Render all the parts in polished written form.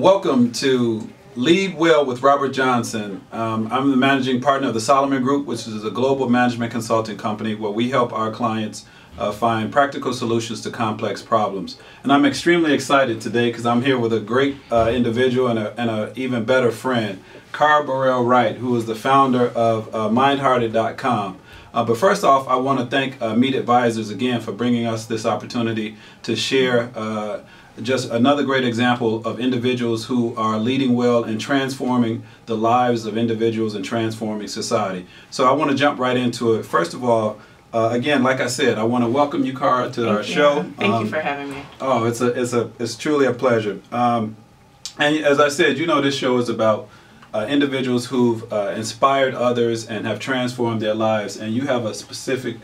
Welcome to Lead Well with Robert Johnson. I'm the managing partner of the Solomon Group, which is a global management consulting company where we help our clients find practical solutions to complex problems. And I'm extremely excited today because I'm here with a great individual and an even better friend, Burrell Wright, who is the founder of MindHearted.com. But first off, I want to thank Meet Advisors again for bringing us this opportunity to share just another great example of individuals who are leading well and transforming the lives of individuals and transforming society. So I want to jump right into it. First of all, again, like I said, I want to welcome you, Cara, to our show. Thank you for having me. Oh, it's truly a pleasure. And as I said, you know, this show is about individuals who've inspired others and have transformed their lives, and you have a specific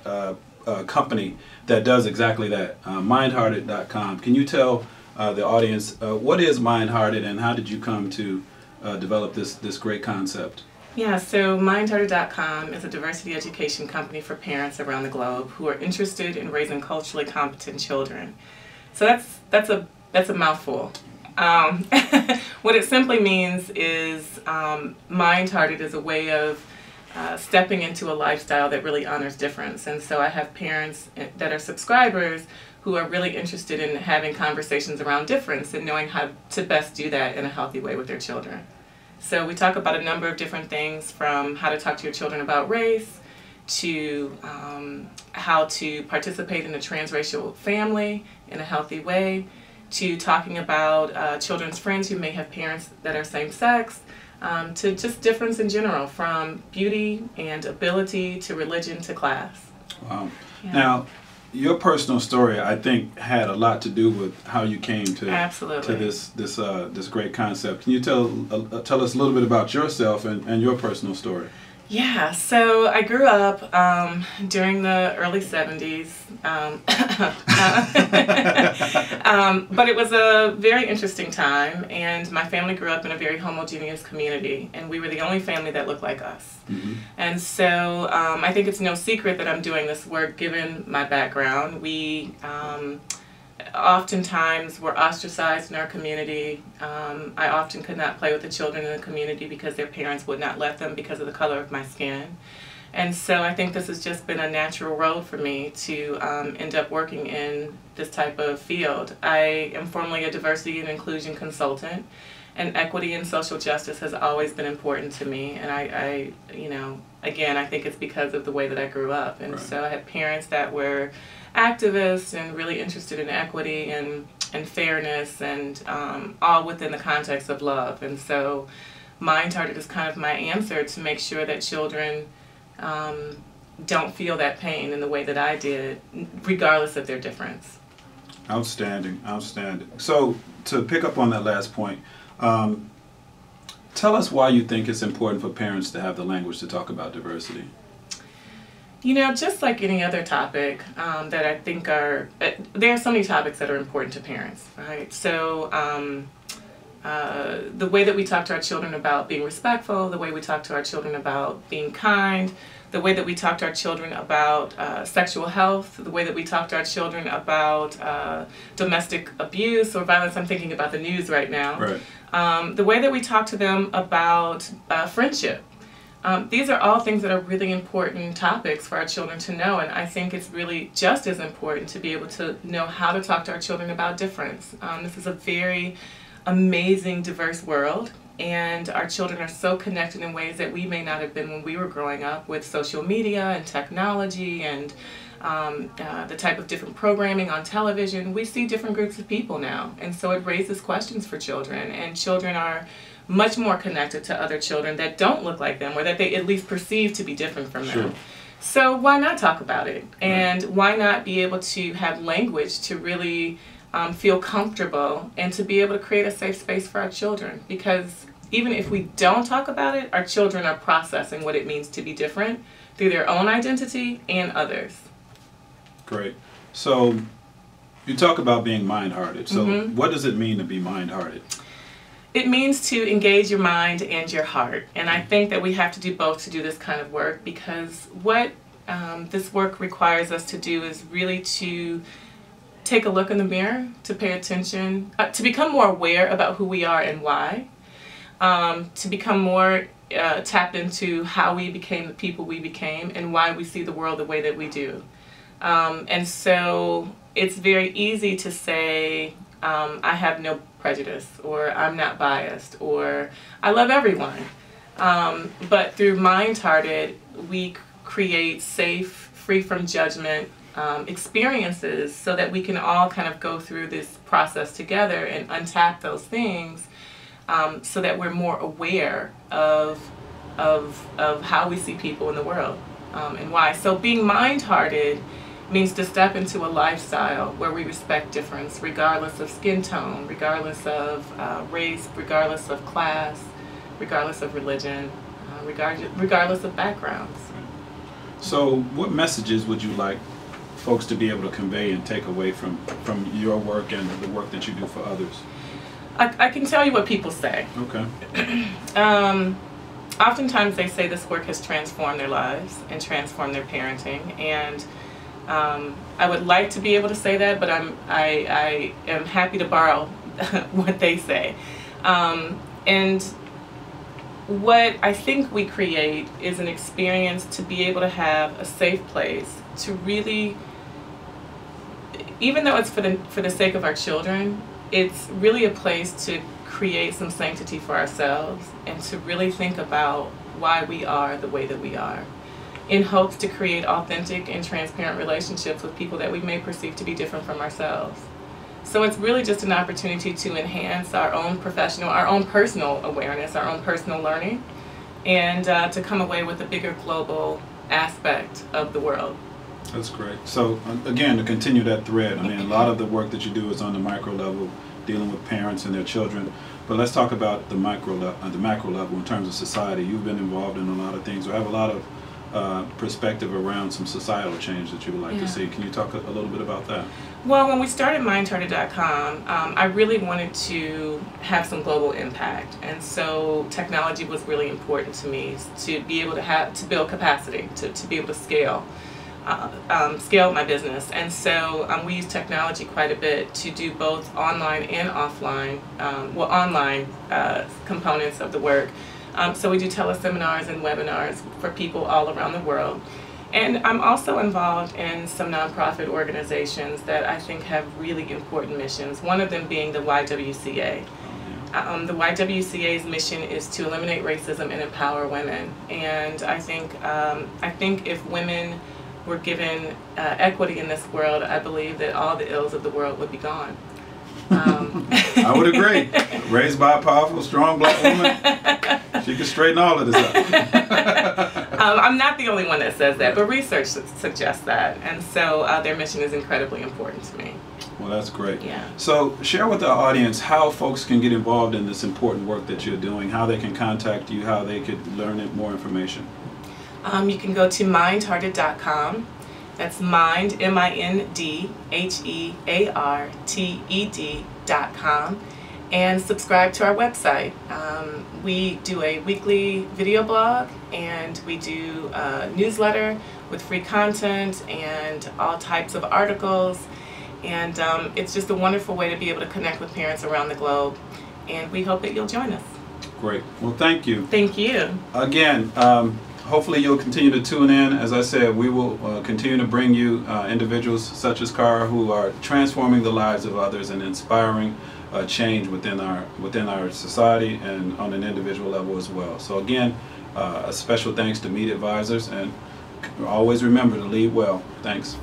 company that does exactly that, MindHearted.com. Can you tell the audience what is MindHearted and how did you come to develop this great concept? Yeah, so MindHearted.com is a diversity education company for parents around the globe who are interested in raising culturally competent children. So that's a mouthful. What it simply means is MindHearted is a way of stepping into a lifestyle that really honors difference. And so I have parents that are subscribers who are really interested in having conversations around difference and knowing how to best do that in a healthy way with their children. So we talk about a number of different things, from how to talk to your children about race, to how to participate in a transracial family in a healthy way, to talking about children's friends who may have parents that are same-sex, to just difference in general, from beauty and ability to religion to class. Wow. Yeah. Now, your personal story, I think, had a lot to do with how you came to this great concept. Can you tell us a little bit about yourself and your personal story? Yeah, so I grew up during the early 70s, but it was a very interesting time, and my family grew up in a very homogeneous community, and we were the only family that looked like us. Mm-hmm. And so I think it's no secret that I'm doing this work given my background. We oftentimes were ostracized in our community. I often could not play with the children in the community because their parents would not let them because of the color of my skin. And so I think this has just been a natural road for me to end up working in this type of field. I am formerly a diversity and inclusion consultant, and equity and social justice has always been important to me. And I you know, again, I think it's because of the way that I grew up. And so I had parents that were activists and really interested in equity and fairness, and all within the context of love. And so MindHearted is kind of my answer to make sure that children don't feel that pain in the way that I did, regardless of their difference. Outstanding, outstanding. So to pick up on that last point, tell us why you think it's important for parents to have the language to talk about diversity. You know, just like any other topic that I think there are so many topics that are important to parents, right? So the way that we talk to our children about being respectful, the way we talk to our children about being kind, the way that we talk to our children about sexual health, the way that we talk to our children about domestic abuse or violence. I'm thinking about the news right now. Right. The way that we talk to them about friendship. These are all things that are really important topics for our children to know, and I think it's really just as important to be able to know how to talk to our children about difference. This is a very amazing, diverse world, and our children are so connected in ways that we may not have been when we were growing up, with social media and technology and the type of different programming on television. We see different groups of people now, and so it raises questions for children, and children are much more connected to other children that don't look like them, or that they at least perceive to be different from them. Sure. So why not talk about it? And why not be able to have language to really feel comfortable and to be able to create a safe space for our children? Because even if we don't talk about it, our children are processing what it means to be different through their own identity and others. Great. So you talk about being mind-hearted. So what does it mean to be mind-hearted? It means to engage your mind and your heart. And I think that we have to do both to do this kind of work, because what this work requires us to do is really to take a look in the mirror, to pay attention, to become more aware about who we are and why, to become more tapped into how we became the people we became and why we see the world the way that we do. And so it's very easy to say, I have no prejudice, or I'm not biased, or I love everyone. But through MindHearted, we create safe, free from judgment experiences so that we can all kind of go through this process together and untap those things, so that we're more aware of how we see people in the world, and why. So being MindHearted means to step into a lifestyle where we respect difference, regardless of skin tone, regardless of race, regardless of class, regardless of religion, regardless of backgrounds. So what messages would you like folks to be able to convey and take away from your work and the work that you do for others? I can tell you what people say. Okay. Oftentimes they say this work has transformed their lives and transformed their parenting, and I would like to be able to say that, but I am happy to borrow what they say. And what I think we create is an experience to be able to have a safe place to really, even though it's for the sake of our children, it's really a place to create some sanctity for ourselves and to really think about why we are the way that we are, in hopes to create authentic and transparent relationships with people that we may perceive to be different from ourselves. So it's really just an opportunity to enhance our own professional, our own personal awareness, our own personal learning, and to come away with a bigger global aspect of the world. That's great. So again, to continue that thread, I mean, a lot of the work that you do is on the micro level, dealing with parents and their children. But let's talk about the macro level in terms of society. You've been involved in a lot of things, or have a lot of perspective around some societal change that you would like to see. Can you talk a little bit about that? Well, when we started MindHearted.com, I really wanted to have some global impact, and so technology was really important to me to be able to build capacity, to be able to scale my business. And so we use technology quite a bit to do both online and offline, online components of the work. So we do teleseminars and webinars for people all around the world. And I'm also involved in some nonprofit organizations that I think have really important missions, one of them being the Ywca. The YWCA's mission is to eliminate racism and empower women. And I think if women were given equity in this world, I believe that all the ills of the world would be gone. I would agree. Raised by a powerful, strong black woman, she could straighten all of this up. I'm not the only one that says that, but research suggests that. And so their mission is incredibly important to me. Well, that's great. Yeah. So share with our audience how folks can get involved in this important work that you're doing, how they can contact you, how they could learn more information. You can go to MindHearted.com. That's Mind, MindHearted.com, and subscribe to our website. We do a weekly video blog, and we do a newsletter with free content and all types of articles. And it's just a wonderful way to be able to connect with parents around the globe. And we hope that you'll join us. Great. Well, thank you. Thank you. Again, hopefully you'll continue to tune in. As I said, we will continue to bring you individuals such as Cara who are transforming the lives of others and inspiring change within our society and on an individual level as well. So again, a special thanks to Media Advisors, and always remember to lead well. Thanks.